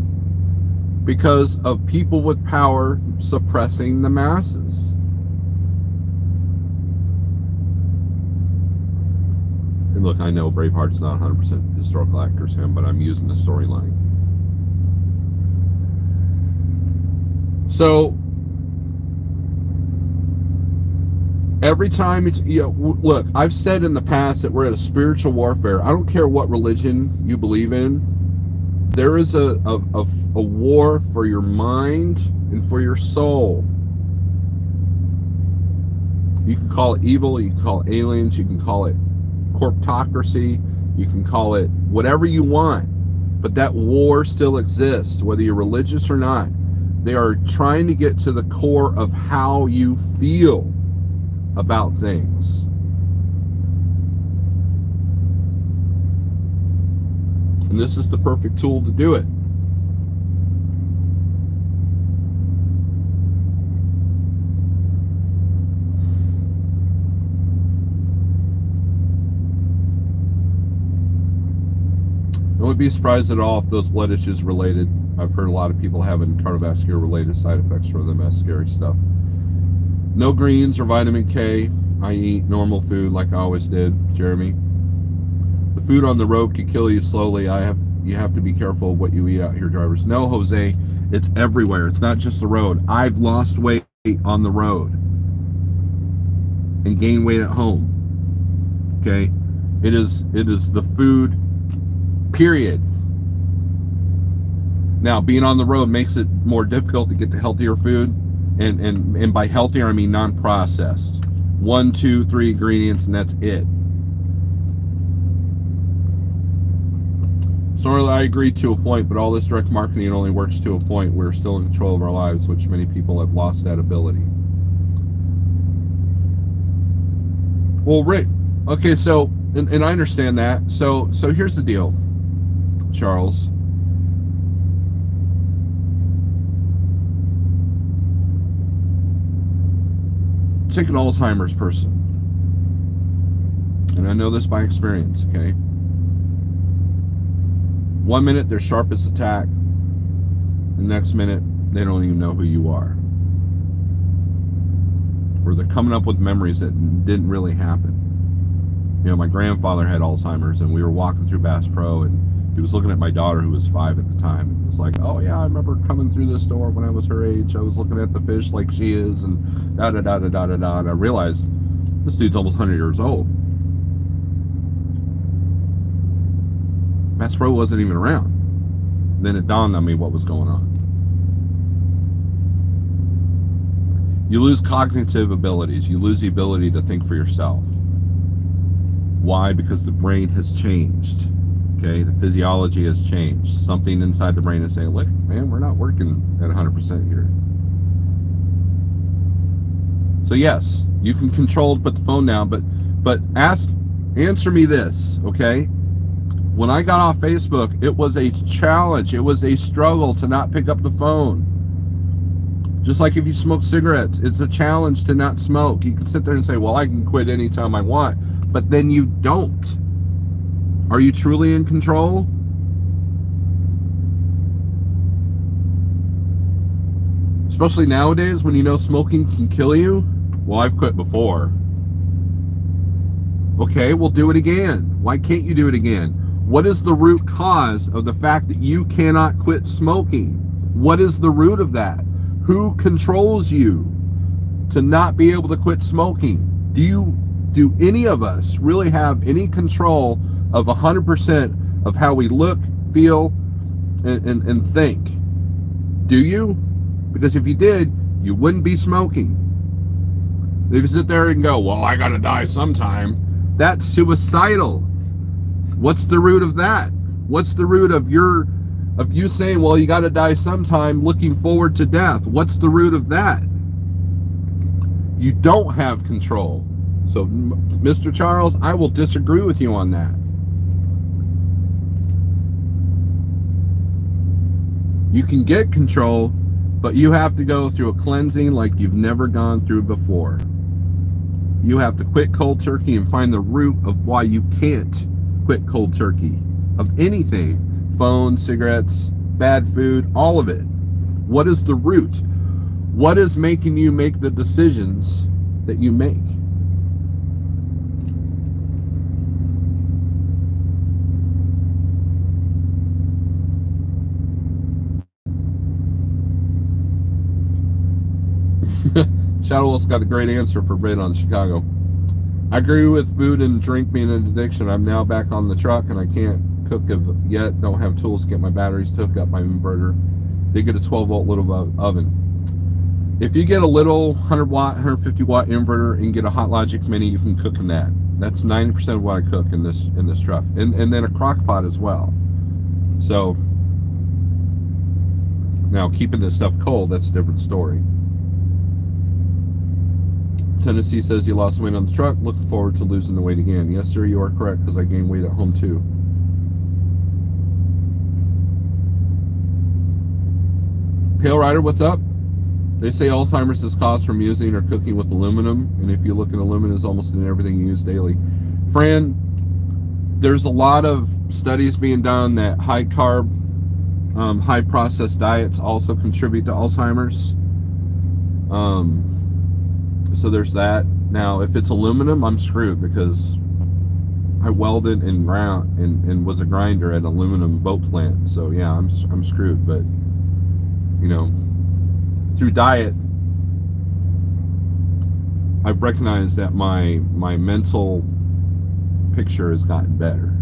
Because of people with power suppressing the masses. And look, I know Braveheart's not 100% historical accuracy, but I'm using the storyline. So, every time it's, you know, look, I've said in the past that we're at a spiritual warfare. I don't care what religion you believe in. There is a war for your mind and for your soul. You can call it evil, you can call it aliens, you can call it corptocracy, you can call it whatever you want. But that war still exists, whether you're religious or not. They are trying to get to the core of how you feel about things. And this is the perfect tool to do it. I wouldn't be surprised at all if those blood issues related. I've heard a lot of people having cardiovascular related side effects from them. That's scary stuff. No greens or vitamin K. I eat normal food like I always did, Jeremy. The food on the road could kill you slowly. You have to be careful of what you eat out here, drivers. No, Jose, it's everywhere. It's not just the road. I've lost weight on the road and gained weight at home. Okay? It is the food, period. Now, being on the road makes it more difficult to get to healthier food, and by healthier I mean non-processed. 1, 2, 3 ingredients, and that's it. So I agree to a point, but all this direct marketing only works to a point. We're still in control of our lives, which many people have lost that ability. Well, Rick, okay, so, and I understand that. So here's the deal, Charles. Take an Alzheimer's person, and I know this by experience, okay? 1 minute they're sharp as a tack, the next minute they don't even know who you are, or they're coming up with memories that didn't really happen. You know, my grandfather had Alzheimer's, and we were walking through Bass Pro, and he was looking at my daughter, who was 5 at the time. It was like, oh yeah, I remember coming through this store when I was her age. I was looking at the fish like she is, and da da da da da da da. And I realized this dude's almost 100 years old. Bass Pro wasn't even around. Then it dawned on me what was going on. You lose cognitive abilities. You lose the ability to think for yourself. Why? Because the brain has changed. Okay, the physiology has changed. Something inside the brain is saying, look, man, we're not working at 100% here. So yes, you can control to put the phone down, but answer me this, okay? When I got off Facebook, it was a challenge. It was a struggle to not pick up the phone. Just like if you smoke cigarettes, it's a challenge to not smoke. You can sit there and say, well, I can quit anytime I want, but then you don't. Are you truly in control? Especially nowadays when you know smoking can kill you. Well, I've quit before. Okay, well, do it again. Why can't you do it again? What is the root cause of the fact that you cannot quit smoking? What is the root of that? Who controls you to not be able to quit smoking? Do any of us really have any control of 100% of how we look, feel, and think? Do you? Because if you did, you wouldn't be smoking. If you sit there and go, well, I gotta die sometime, that's suicidal. What's the root of that? What's the root of you saying, well, you gotta die sometime, looking forward to death? What's the root of that? You don't have control. So, Mr. Charles, I will disagree with you on that. You can get control, but you have to go through a cleansing like you've never gone through before. You have to quit cold turkey and find the root of why you can't quit cold turkey of anything. Phone, cigarettes, bad food, all of it. What is the root? What is making you make the decisions that you make? Shadow Wolf's got a great answer for Red on Chicago. I agree with food and drink being an addiction. I'm now back on the truck and I can't cook yet. Don't have tools to get my batteries to hook up my inverter. They get a 12-volt little oven. If you get a little 100-watt, 150-watt inverter and get a Hot Logic Mini, you can cook in that. That's 90% of what I cook in this truck, and then a crock pot as well. So now keeping this stuff cold, that's a different story. Tennessee says you lost weight on the truck. Looking forward to losing the weight again. Yes, sir, you are correct, because I gained weight at home too. Pale Rider, what's up? They say Alzheimer's is caused from using or cooking with aluminum, and if you look at aluminum, is almost in everything you use daily. Fran, there's a lot of studies being done that high carb, high processed diets also contribute to Alzheimer's. So there's that. Now, if it's aluminum, I'm screwed because I welded and ground and was a grinder at an aluminum boat plant. So yeah, I'm screwed. But you know, through diet, I've recognized that my mental picture has gotten better.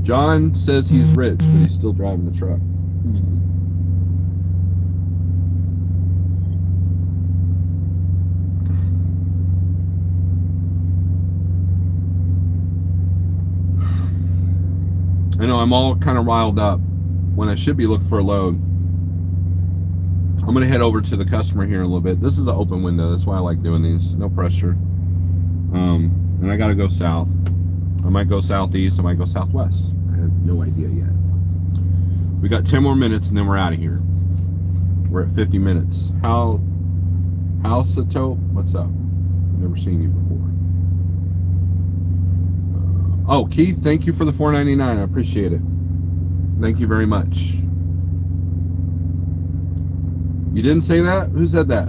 John says he's rich, but he's still driving the truck. I know I'm all kind of riled up when I should be looking for a load. I'm going to head over to the customer here in a little bit. This is the open window. That's why I like doing these. No pressure. And I got to go south. I might go southeast. I might go southwest. I have no idea yet. We got 10 more minutes and then we're out of here. We're at 50 minutes. How Sato? What's up? Never seen you before. Oh, Keith, thank you for the $4.99. I appreciate it. Thank you very much. You didn't say that? Who said that?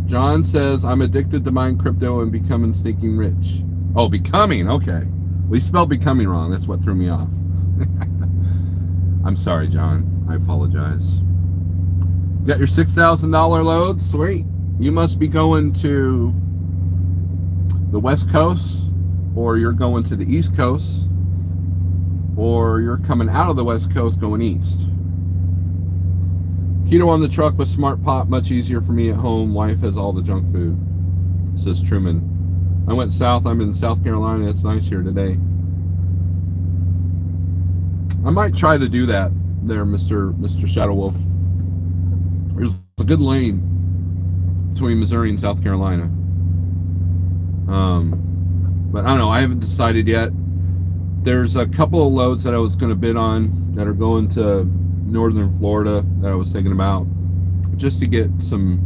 John says, I'm addicted to buying crypto and becoming stinking rich. Oh, becoming. Okay. We spelled becoming wrong. That's what threw me off. I'm sorry, John. I apologize. You got your $6,000 load? Sweet. You must be going to the West Coast, or you're going to the East Coast, or you're coming out of the West Coast going east. Keto on the truck with Smart Pot, much easier for me at home. Wife has all the junk food, says Truman. I went south. I'm in South Carolina. It's nice here today. I might try to do that there, Mr. Shadow Wolf. There's a good lane between Missouri and South Carolina. But I don't know. I haven't decided yet. There's a couple of loads that I was going to bid on that are going to northern Florida that I was thinking about, just to get some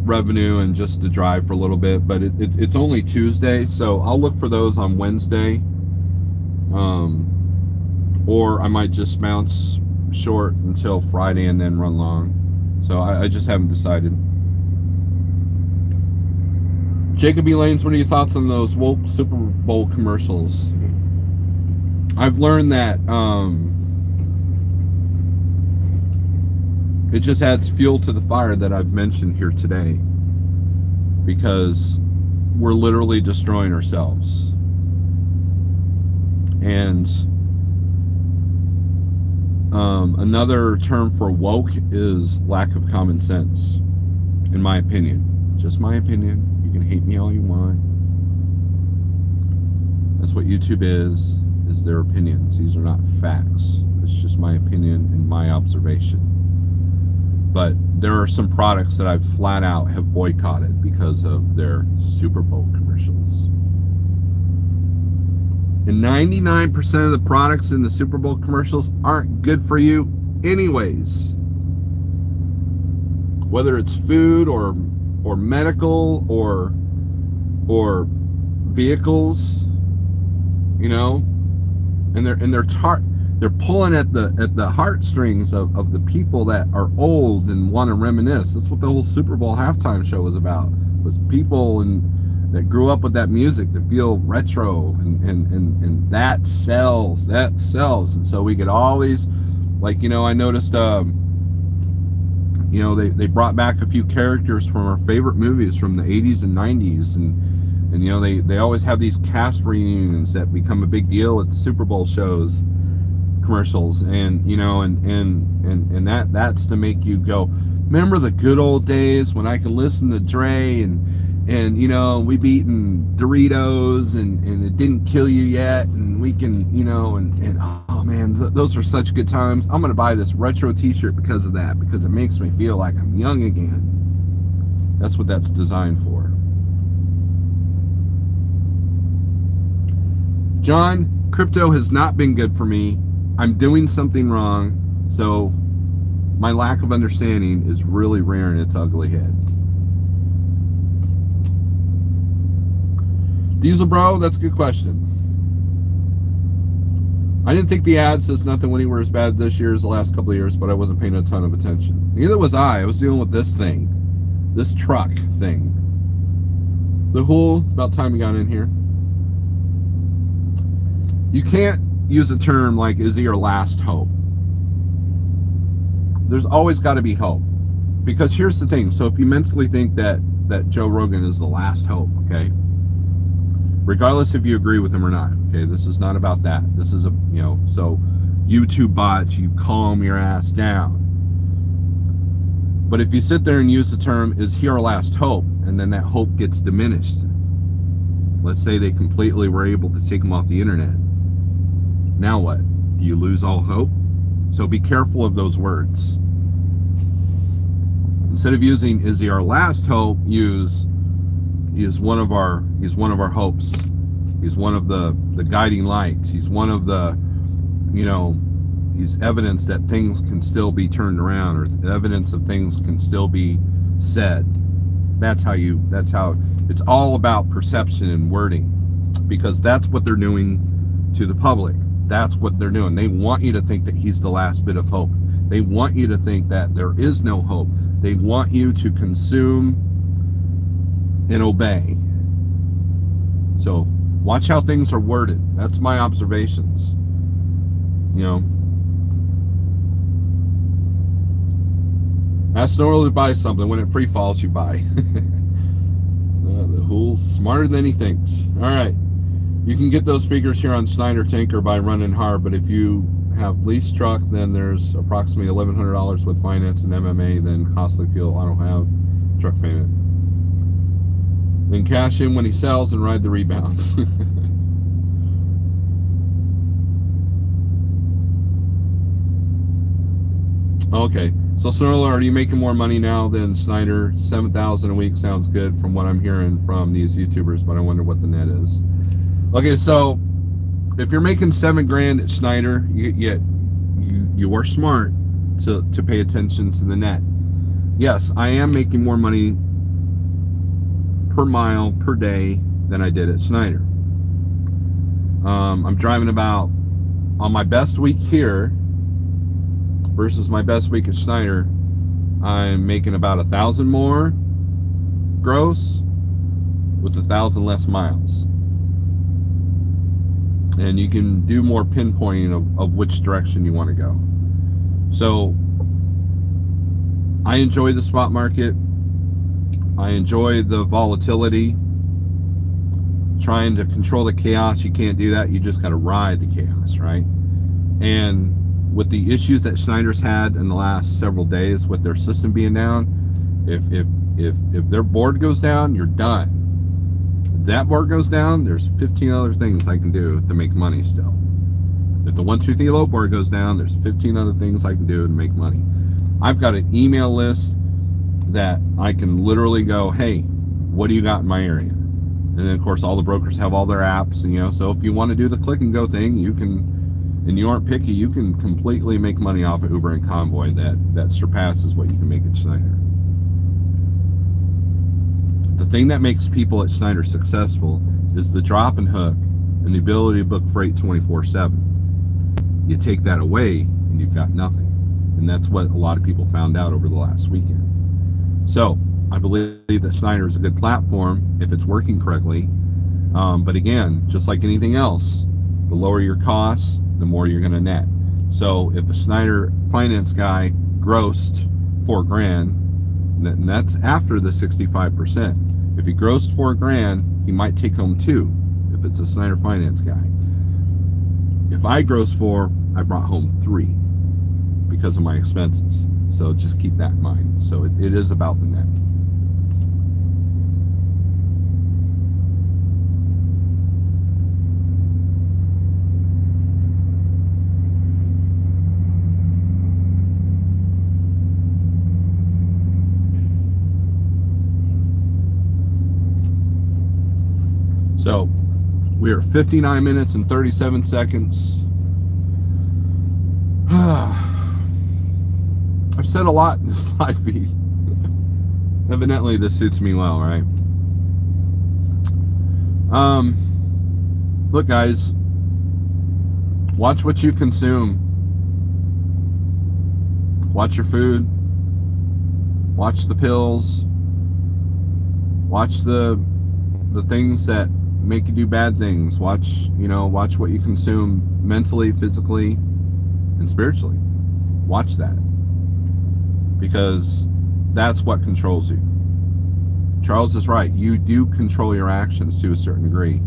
revenue and just to drive for a little bit. But it's only Tuesday, so I'll look for those on Wednesday. Or I might just bounce short until Friday and then run long. So I just haven't decided. Jacob E. Lanes, what are your thoughts on those woke Super Bowl commercials? I've learned that it just adds fuel to the fire that I've mentioned here today, because we're literally destroying ourselves. And another term for woke is lack of common sense, in my opinion. Just my opinion. You can hate me all you want. That's what YouTube is their opinions. These are not facts. It's just my opinion and my observation. But there are some products that I've flat out have boycotted because of their Super Bowl commercials. And 99% of the products in the Super Bowl commercials aren't good for you anyways. Whether it's food or medical or vehicles, you know, and they're pulling at the heartstrings of the people that are old and want to reminisce. That's what the whole Super Bowl halftime show was about. Was people that grew up with that music that feel retro, and that sells. And so we get all these, like, you know, I noticed you know, they brought back a few characters from our favorite movies from the 80s and 90s, and you know, they always have these cast reunions that become a big deal at the Super Bowl shows, commercials, and you know, and that's to make you go, remember the good old days when I could listen to Dre and you know, we've eaten Doritos and it didn't kill you yet, and we can, you know, and oh man, those are such good times. I'm gonna buy this retro t-shirt because of that, because it makes me feel like I'm young again. That's what that's designed for. John, crypto has not been good for me. I'm doing something wrong, so my lack of understanding is really rearing its ugly head. Diesel Bro, that's a good question. I didn't think the ad says nothing anywhere as bad this year as the last couple of years, but I wasn't paying a ton of attention. Neither was I. I was dealing with this thing, this truck thing. The whole, about time we got in here. You can't use a term like, is he your last hope? There's always got to be hope. Because here's the thing. So if you mentally think that Joe Rogan is the last hope, okay? Regardless if you agree with him or not, okay? This is not about that. This is so YouTube bots, you calm your ass down. But if you sit there and use the term, is he our last hope? And then that hope gets diminished. Let's say they completely were able to take him off the internet. Now what? Do you lose all hope? So be careful of those words. Instead of using "is he our last hope," use "he's one of our hopes." He's one of the guiding lights. He's one of the, he's evidence that things can still be turned around, or evidence of things can still be said. That's how it's all about perception and wording, because that's what they're doing to the public. That's what they're doing. They want you to think that he's the last bit of hope. They want you to think that there is no hope. They want you to consume and obey. So watch how things are worded. That's my observations. Ask Snorelord to buy something. When it free falls, you buy. The fool's smarter than he thinks. All right. You can get those speakers here on Snyder Tinker by running hard, but if you have lease truck, then there's approximately $1,100 with finance and MMA, then costly fuel. I don't have truck payment. Then cash in when he sells and ride the rebound. Okay, so Snorelord, are you making more money now than Snyder? $7,000 a week sounds good from what I'm hearing from these YouTubers, but I wonder what the net is. Okay, so if you're making $7,000 at Snyder, you are smart to pay attention to the net. Yes, I am making more money per mile per day than I did at Snyder. I'm driving about, on my best week here versus my best week at Snyder, I'm making about 1,000 more gross with 1,000 less miles. And you can do more pinpointing of which direction you want to go. So I enjoy the spot market. I enjoy the volatility. Trying to control the chaos, you can't do that. You just got to ride the chaos, right? And with the issues that Snyder's had in the last several days with their system being down, if their board goes down, you're done. If that board goes down, there's 15 other things I can do to make money still. If the 1, 2, 3 low board goes down, there's 15 other things I can do to make money. I've got an email list that I can literally go, hey, what do you got in my area? And then of course all the brokers have all their apps, and so if you want to do the click and go thing, you can. And you aren't picky, you can completely make money off of Uber and Convoy that surpasses what you can make at Snyder. The thing that makes people at Snyder successful is the drop and hook and the ability to book freight 24/7. You take that away and you've got nothing. And that's what a lot of people found out over the last weekend. So I believe that Snyder is a good platform if it's working correctly. But again, just like anything else, the lower your costs, the more you're going to net. So if a Snyder finance guy grossed $4,000, and that's after the 65%. If he grossed $4,000, he might take home $2,000 if it's a Snyder finance guy. If I grossed $4,000, I brought home $3,000 because of my expenses. So just keep that in mind. So it is about the net. So we are 59 minutes and 37 seconds. I've said a lot in this live feed. Evidently this suits me well, right? Look guys, Watch what you consume. Watch your food. Watch the pills. Watch the things that make you do bad things. Watch what you consume mentally, physically, and spiritually. Watch that. Because that's what controls you. Charles is right. You do control your actions to a certain degree.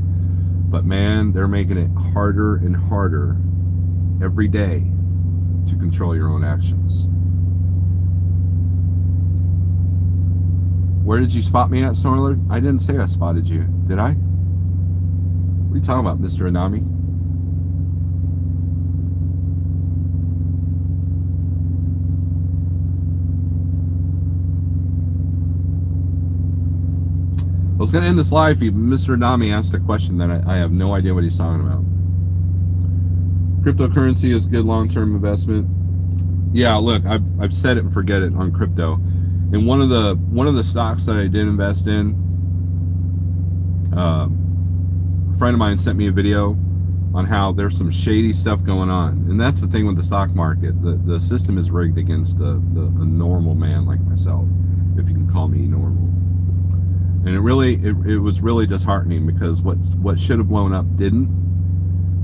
But man, they're making it harder and harder every day to control your own actions. Where did you spot me at, Snorelord? I didn't say I spotted you, did I? What are you talking about, Mr. Anami? I was going to end this live feed, but Mr. Anami asked a question that I have no idea what he's talking about. Cryptocurrency is good long-term investment. Yeah, look, I've said it and forget it on crypto. And one of the stocks that I did invest in, a friend of mine sent me a video on how there's some shady stuff going on. And that's the thing with the stock market. The system is rigged against a normal man like myself, if you can call me normal. And it was really disheartening because what should have blown up didn't,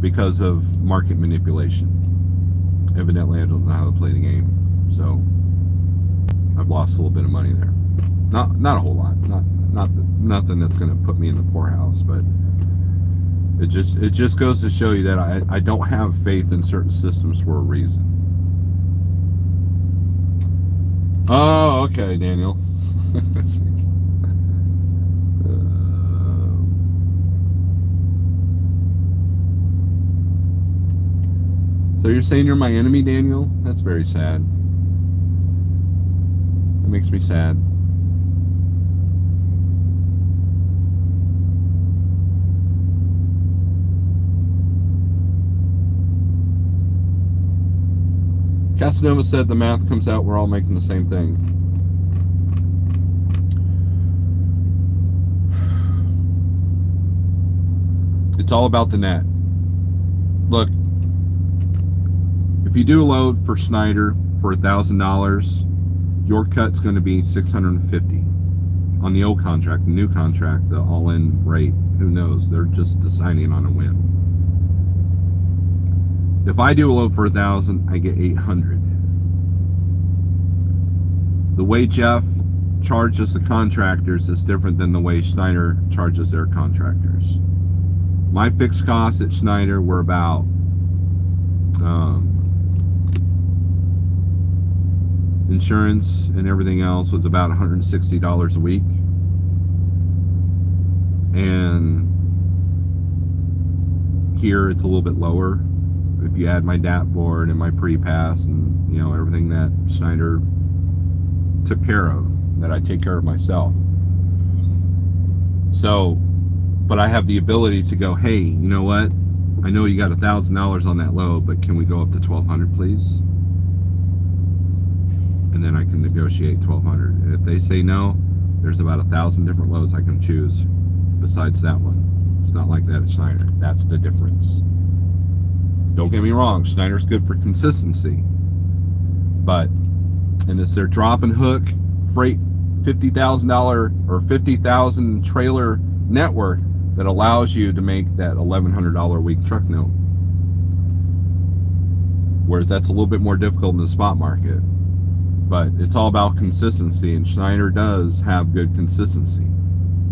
because of market manipulation. Evidently, I don't know how to play the game, so I've lost a little bit of money there. Not a whole lot. Nothing that's going to put me in the poorhouse, but it just goes to show you that I don't have faith in certain systems for a reason. Oh, okay, Daniel. So you're saying you're my enemy, Daniel? That's very sad. That makes me sad. Casanova said the math comes out we're all making the same thing. It's all about the net. Look, if you do a load for Schneider for $1,000, your cut's going to be $650 on the old contract. The new contract, the all-in rate, who knows? They're just deciding on a whim. If I do a load for $1,000, I get $800. The way Jeff charges the contractors is different than the way Schneider charges their contractors. My fixed costs at Schneider were about insurance and everything else was about $160 a week. And here it's a little bit lower if you add my DAP board and my pre-pass and everything that Schneider took care of, that I take care of myself. So, but I have the ability to go, hey, you know what? I know you got $1,000 on that load, but can we go up to $1,200, please? And then I can negotiate $1,200. And if they say no, there's about 1,000 different loads I can choose besides that one. It's not like that at Schneider. That's the difference. Don't get me wrong, Schneider's good for consistency. And it's their drop and hook freight $50,000 or 50,000 trailer network that allows you to make that $1,100 a week truck note. Whereas that's a little bit more difficult in the spot market. But it's all about consistency, and Schneider does have good consistency.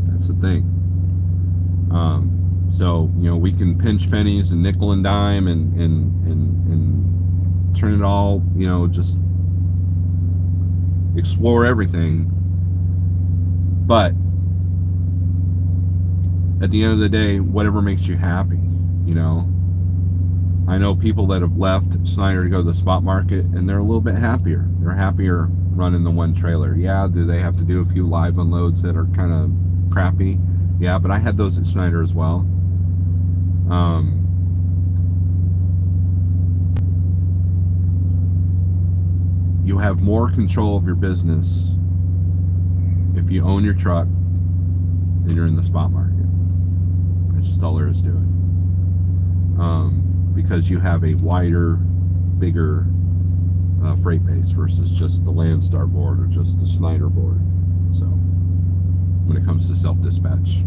That's the thing. So we can pinch pennies and nickel and dime and turn it all, just explore everything. But at the end of the day, whatever makes you happy, I know people that have left Schneider to go to the spot market, and they're a little bit happier. They're happier running the one trailer. Yeah, do they have to do a few live unloads that are kind of crappy? Yeah, but I had those at Schneider as well. You have more control of your business if you own your truck than you're in the spot market. That's just all there is to it. because you have a wider, bigger freight base versus just the Landstar board or just the Schneider board. So when it comes to self-dispatch.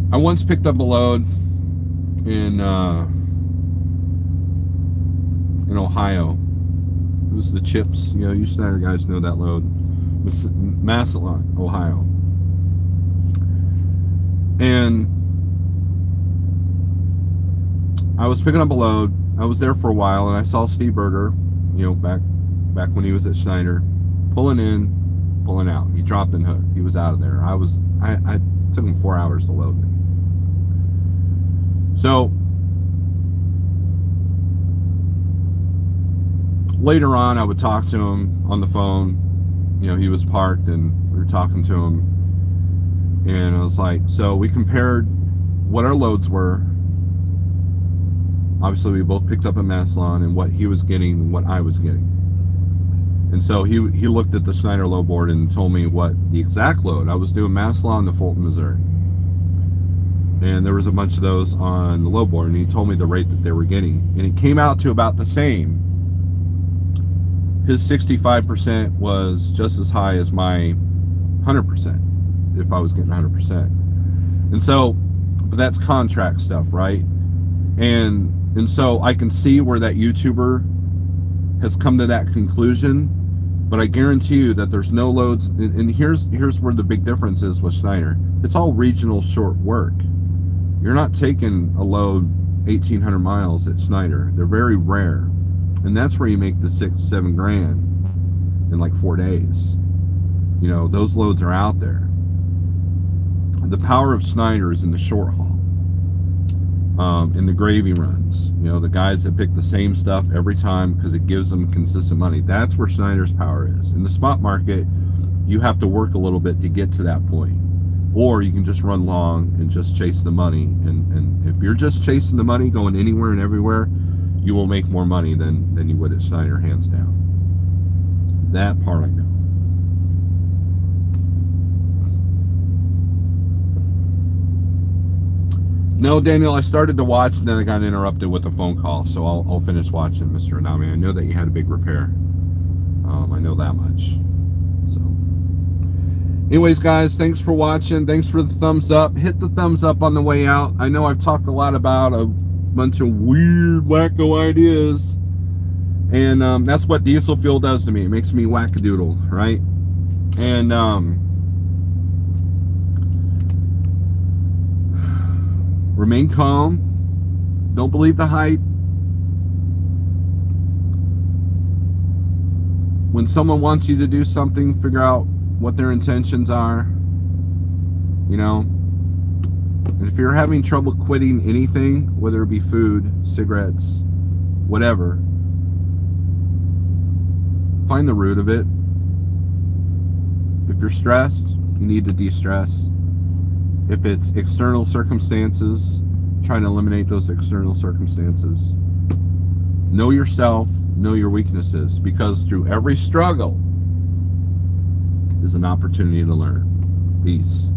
I once picked up a load in Ohio. It was the chips. You know, you Snyder guys know that load. Massillon, Ohio. And I was picking up a load. I was there for a while, and I saw Steve Berger, you know, back when he was at Schneider, pulling in, pulling out. He dropped and hooked. He was out of there. I took him 4 hours to load me. So later on, I would talk to him on the phone. You know, he was parked, and we were talking to him. And I was like, so we compared what our loads were. Obviously, we both picked up a Massillon, and what he was getting and what I was getting. And so he looked at the Schneider load board and told me what the exact load. I was doing Massillon to Fulton, Missouri. And there was a bunch of those on the load board, and he told me the rate that they were getting. And it came out to about the same. His 65% was just as high as my 100%, if I was getting 100%. And so, but that's contract stuff, right? And so I can see where that YouTuber has come to that conclusion, but I guarantee you that there's no loads. And here's where the big difference is with Schneider. It's all regional short work. You're not taking a load 1,800 miles at Schneider. They're very rare. And that's where you make the $6-7 grand in like 4 days. You know, those loads are out there. The power of Schneider is in the short haul. In the gravy runs. You know, the guys that pick the same stuff every time because it gives them consistent money. That's where Schneider's power is. In the spot market, you have to work a little bit to get to that point. Or you can just run long and just chase the money. And if you're just chasing the money, going anywhere and everywhere, you will make more money than you would at Schneider, hands down. That part I know. No, Daniel, I started to watch and then I got interrupted with a phone call, so I'll finish watching, Mr. Anami. I know that you had a big repair. I know that much. So, anyways, guys, thanks for watching. Thanks for the thumbs up. Hit the thumbs up on the way out. I know I've talked a lot about a bunch of weird, wacko ideas, and that's what diesel fuel does to me. It makes me wackadoodle, right? And remain calm. Don't believe the hype. When someone wants you to do something, figure out what their intentions are. You know, and if you're having trouble quitting anything, whether it be food, cigarettes, whatever, find the root of it. If you're stressed, you need to de-stress. If it's external circumstances, try to eliminate those external circumstances. Know yourself, know your weaknesses, because through every struggle is an opportunity to learn. Peace.